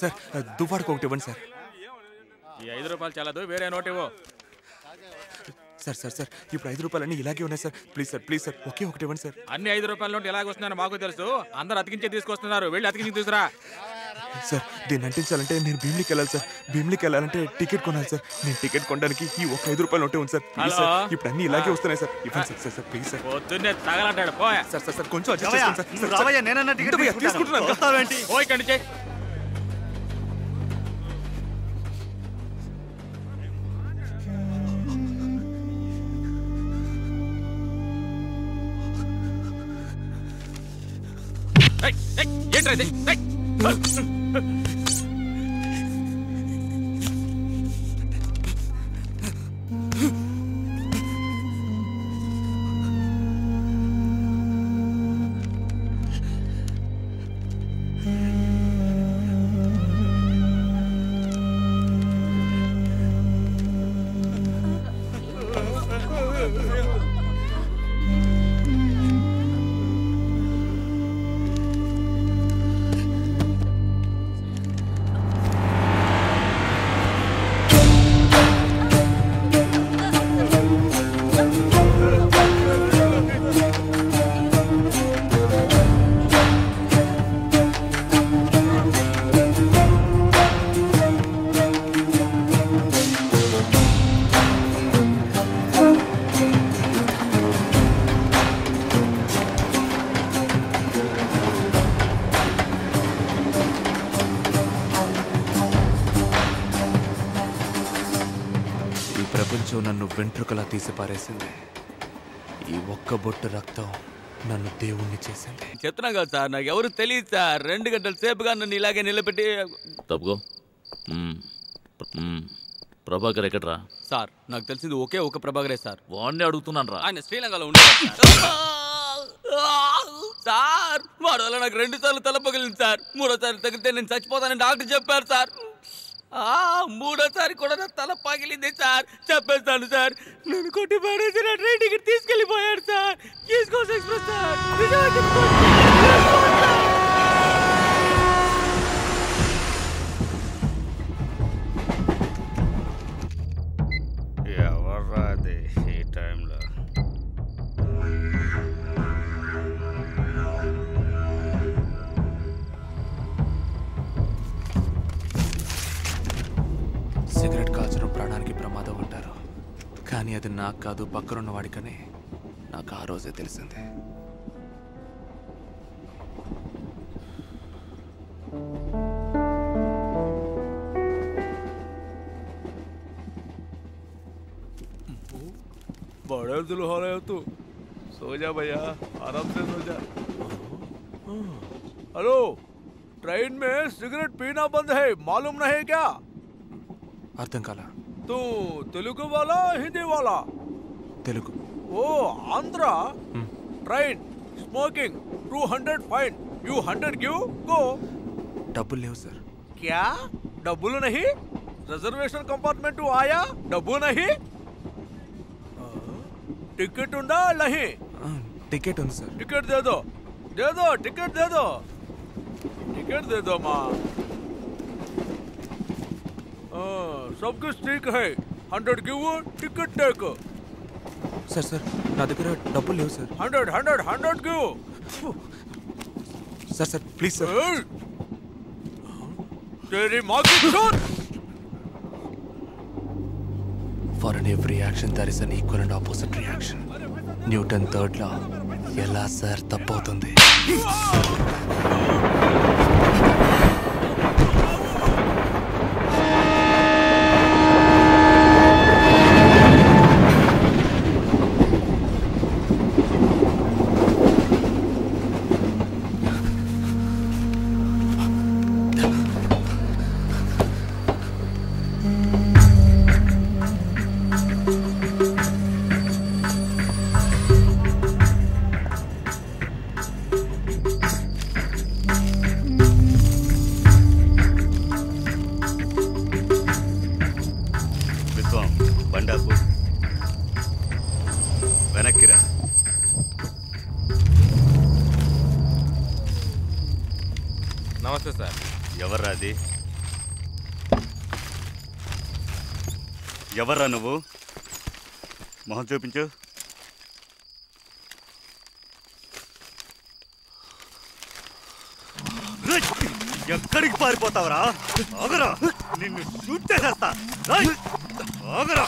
Sir దువ్వాడకు ఒకటి ఇవ్వండి sir. ఈ 5 రూపాయలు చాలదు, వేరే నోట్ ఇవ్వు. సార్ సార్ సార్ ఇప్పుడు 5 రూపాయలన్నీ ఇలాగే ఉన్నాయి సార్. ప్లీజ్ సార్ ఒకే ఒకటి ఇవ్వండి సార్. అన్ని 5 రూపాయల నోట్ ఎలాగ వస్తున్నాయో మాకు తెలుసు. అందరు అతికించే తీసుకొస్తున్నారు, వెళ్ళి అతికించి తీసుకురా. సార్ దీన్ని అంటించాలంటే నేను భీమిలికి వెళ్ళాలి సార్. భీమిలికి వెళ్ళాలంటే టికెట్ కొనాలి సార్. నేను టికెట్ కొనడానికి ఈ ఒక్క 5 రూపాయలు నోటే ఉంది సార్. ఇప్పుడు అన్ని ఇలాగే వస్తున్నాయి సార్. ఇవ్వండి సార్. Sir please sir. పొద్దున్నే తగలంటాడు పోయా. సార్ కొంచెం అడ్జస్ట్ చేసుకోండి సార్. తీసుకుంటున్నాను. పోయి కండి చేయి. ఏంట్రా ఇది? నన్ను వెంట్రుకలా తీసి పారేసింది. ఈ ఒక్క బొట్టు రక్తం నన్ను దేవుణ్ణి చేసింది. చెప్తున్నా కదా సార్, నాకు ఎవరు తెలియదు సార్. 2 గంటల సేపుగా నన్ను ఇలాగే నిలబెట్టి తప్పుకో. ప్రభాకర్ ఎక్కడ్రా? సార్ నాకు తెలిసింది ఒకే ఒక ప్రభాకరే సార్. వాడిని అడుగుతున్నాను రా. ఆయన శ్రీలంకలో ఉండేవారు సార్. వాడు వల్ల నాకు 2 సార్లు తల పగిలింది సార్. 3వ తగిలితే నేను చచ్చిపోతానని డాక్టర్ చెప్పారు సార్. 3వ కూడా నా తల పగిలింది సార్. చెప్పేస్తాను సార్, నేను కొట్టి పడేసి నా ట్రైన్ టికెట్ తీసుకెళ్ళిపోయాడు sir. East Coast Express sir. ఎవర్రా అది ఈ టైంలో? సిగరెట్ కాల్చడం ప్రాణానికి ప్రమాదం అంటారు, కానీ అది నాకు కాదు పక్కనున్న వాడికనే నాకు ఆ రోజే తెలిసింది. बड़े दिल हो रहे हो तू, सो जा भैया, आराम से सो जा. हेलो, ट्रेन में सिगरेट पीना बंद है, मालूम नहीं क्या? అర్థం కాలా? तू तेलुगु वाला हिंदी वाला? Telugu. Oh Andhra. Train smoking 200 fine. You 100 give go. డబ్బులు లేవు సార్. क्या डब्बू नहीं? रिजर्वेशन कंपार्टमेंट आया, डब्बू नहीं? टिकट उंडा नहीं? टिकट ఉంది సార్. टिकट दे दो टिकट दे दो. टिकट दे दो माँ. सब कुछ ठीक है. 100 गिव, टिकट टेक. సార్ నా దగ్గర డబ్బులు లేవు sir. 100 give. Sir please sir. तेरी माँ की चोट. For in every action there is an equal and opposite reaction. Newton 3rd law ఎలా సార్ తప్పవుతుంది? ఎవర్రా అది? ఎవర్రా నువ్వు? మొహం చూపించు. ఎక్కడికి పారిపోతావరా? ఆగరా, నిన్ను షూట్ చేసేస్తా. ఆగరా.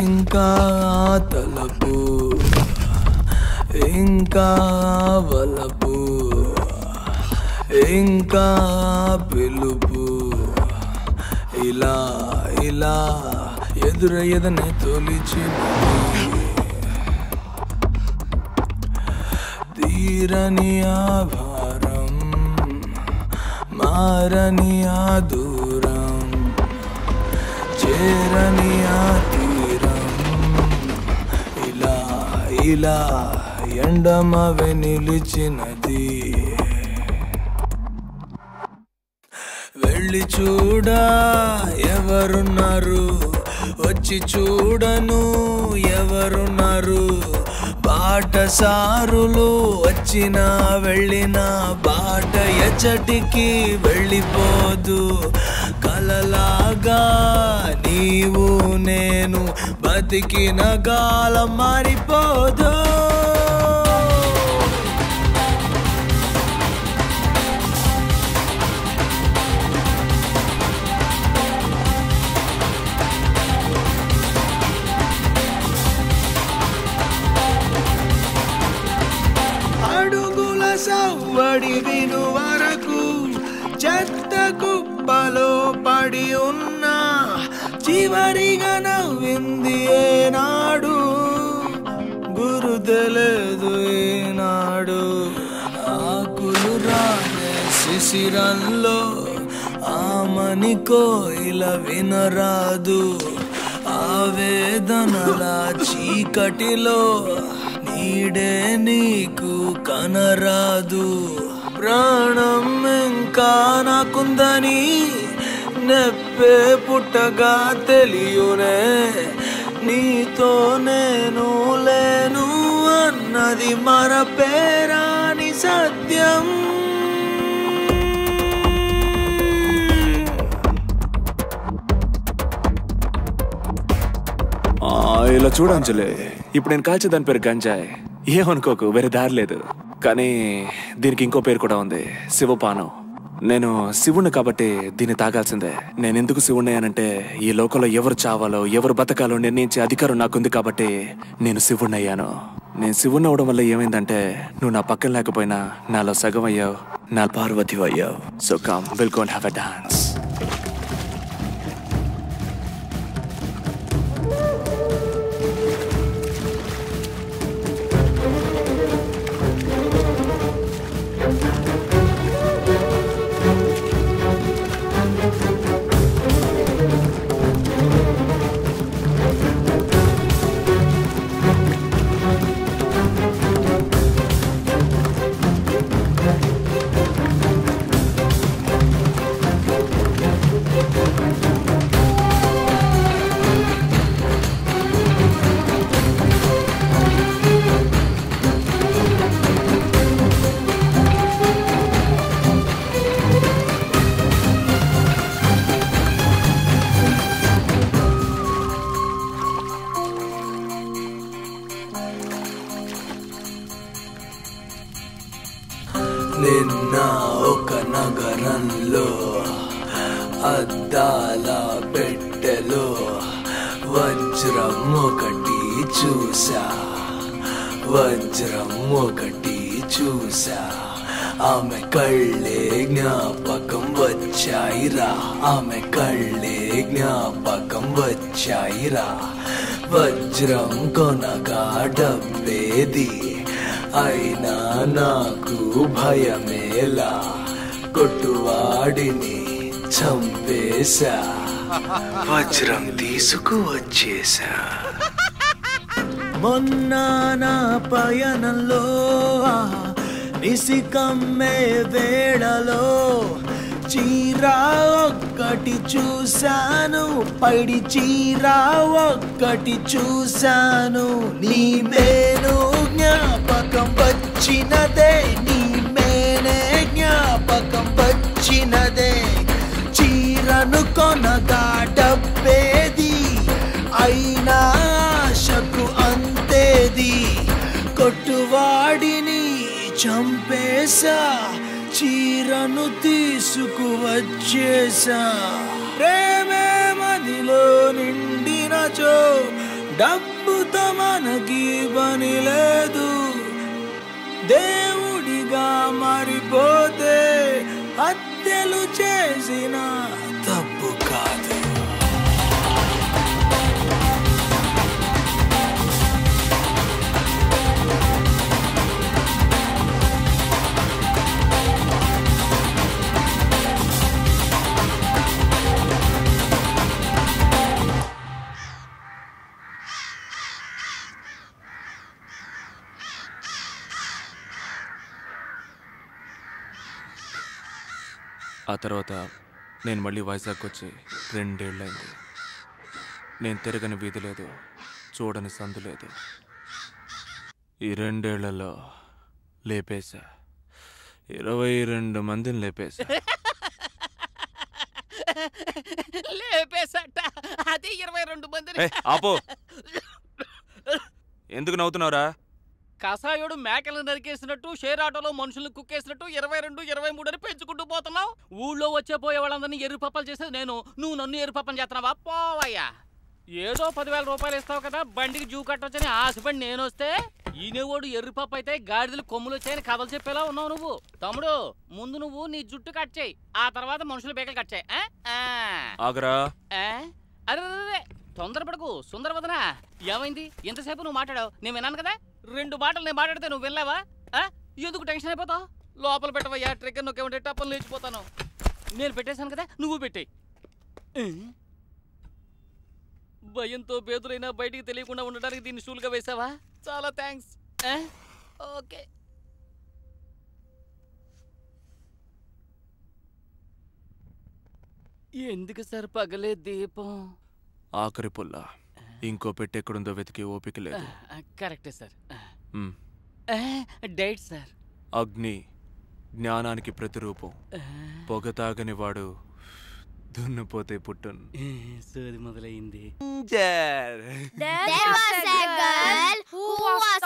ఇంకా తలపు ఇంకా వలపు ఇంకా పిలుపు ఇలా ఇలా ఎదురయ్యదనే తొలిచి తీరని ఆభారం మారని ఆ దూరం చేరని ఆ తీరం ఇలా ఇలా ఎండమవే నిలిచినది. వెళ్ళి చూడా ఎవరున్నారు, వచ్చి చూడను ఎవరున్నారు. బాటసారులు వచ్చినా వెళ్ళినా బాట ఎచ్చటికి వెళ్ళిపోదు. కలలాగా నీవు నేను బతికిన కాలం మారిపోదు. అడుగుల సవ్వడి విను వరకు చెత్త కుప్పలో పడి ఉన్నా చివరిగా నవ్వింది ఏనాడు గురు తెలియదు. ఏనాడు ఆకులు రానే శిశిరంలో ఆమని కోయిల వినరాదు. ఆవేదనల చీకటిలో నీడే నీకు కనరాదు. ప్రాణం ఇంకా నాకుందని నెప్పే పుట్టగా తెలియునే. నీతో నేను లేను అన్నది మరపేరాని సత్యం. ఇలా చూడంజలే, ఇప్పుడు నేను కాల్చే దాని పేరు గంజాయ్. ఏమనుకోకు, వేరే దారి లేదు. కానీ దీనికి ఇంకో పేరు కూడా ఉంది, శివపానం. నేను శివుణ్ణి కాబట్టి దీన్ని తాగాల్సిందే. నేను ఎందుకు శివుణ్ణి అనంటే ఈ లోకంలో ఎవరు చావాలో ఎవరు బతకాలో నిర్ణయించే అధికారం నాకుంది కాబట్టి నేను శివుణ్ణి అయ్యాను. నేను శివుణ్ణి అవడం వల్ల ఏమైందంటే నువ్వు నా పక్కన లేకపోయినా నాలో సగం అయ్యావు, నా పార్వతి అయ్యావు. So come, will go and have a dance. నిన్న ఒక నగరంలో అద్దాల పెట్టెలో వజ్రం ఒకటి చూసా, వజ్రం ఒకటి చూసా. ఆమె కళ్ళే జ్ఞాపకం వచ్చాయిరా, ఆమె కళ్ళే జ్ఞాపకం వచ్చాయిరా. వజ్రం కొనగా డబ్బేది అయినా నాకు భయమేలా, కొట్టువాడిని చంపేశా, వజ్రం తీసుకువచ్చేశా. మొన్న నా పయనంలో నిసికమ్మే వేళలో చీర ఒక్కటి చూశాను, పైడి చీర ఒక్కటి చూశాను. నీ మేను జ్ఞాపకం వచ్చినదే, నీ మేనే జ్ఞాపకం వచ్చినదే. చీరను కొనగా డబ్బేది, అయినా ఆశకు అంతేది. కొట్టువాడిని చంపేశా, చీరను తీసుకువచ్చేశా. ప్రేమే మదిలో నిండినచో డబ్బుతో మనకి పని లేదు. దేవుడిగా మారిపోతే హత్యలు చేసిన తప్పు కాదు. ఆ తర్వాత నేను మళ్ళీ వైజాగ్ వచ్చి 2 ఏళ్ళైంది. నేను తిరగని వీధి లేదు, చూడని సందు లేదు. ఈ 2 ఏళ్లలో లేపేశా, 22 మందిని లేపేశా. లేపేసట అది 22 మందిని. ఆపో, ఎందుకు నవ్వుతున్నావురా? కసాయుడు మేకలను నరికేసినట్టు, షేర్ ఆటోలో మనుషులను కుక్కేసినట్టు 22, 23 అని పెంచుకుంటూ పోతున్నావు. ఊళ్ళో వచ్చే పోయే వాళ్ళందరినీ ఎరుపప్పలు చేసేది నేను, నువ్వు నన్ను ఎరుపప్పని చేస్తున్నావా? పోవయ్యా. ఏదో 10,000 రూపాయలు ఇస్తావు కదా, బండికి జూ కట్టొచ్చని ఆశపడి నేను వస్తే ఈనేవాడు ఎర్రిపప్పు అయితే గాడిదలు కొమ్ములు వచ్చాయని కథలు చెప్పేలా ఉన్నావు నువ్వు. తమ్ముడు, ముందు నువ్వు నీ జుట్టు కట్ చేయి, ఆ తర్వాత మనుషుల బేకలు కట్ చేయి. అరే తొందరపడకు సుందరవదన. ఏమైంది? ఎంతసేపు నువ్వు మాట్లాడావు? నేను విన్నాను కదా. 2 మాటలు నేను మాట్లాడితే నువ్వు వినలేవా? ఎందుకు టెన్షన్ అయిపోతావు? లోపల పెట్టవయ్యా, ట్రిగ్గర్ నొక్కేమంటే టప్పని లేచిపోతాను. నేను పెట్టేశాను కదా, నువ్వు పెట్టేయి. భయంతో బేదురైనా బయటికి తెలియకుండా ఉండడానికి దీన్ని షూలుగా వేసావా? చాలా థ్యాంక్స్. ఓకే. ఎందుకు సార్ పగలే దీపం? ఆఖరి పుల్ల, ఇంకో పెట్టెక్కడుందో వెతికి ఓపిక లేదు. కరెక్టే సార్. Diet sir. అగ్ని జ్ఞానానికి ప్రతిరూపం. పొగ తాగని వాడు దున్నుపోతే పుట్టును. సోది మొదలైంది. There was a girl who was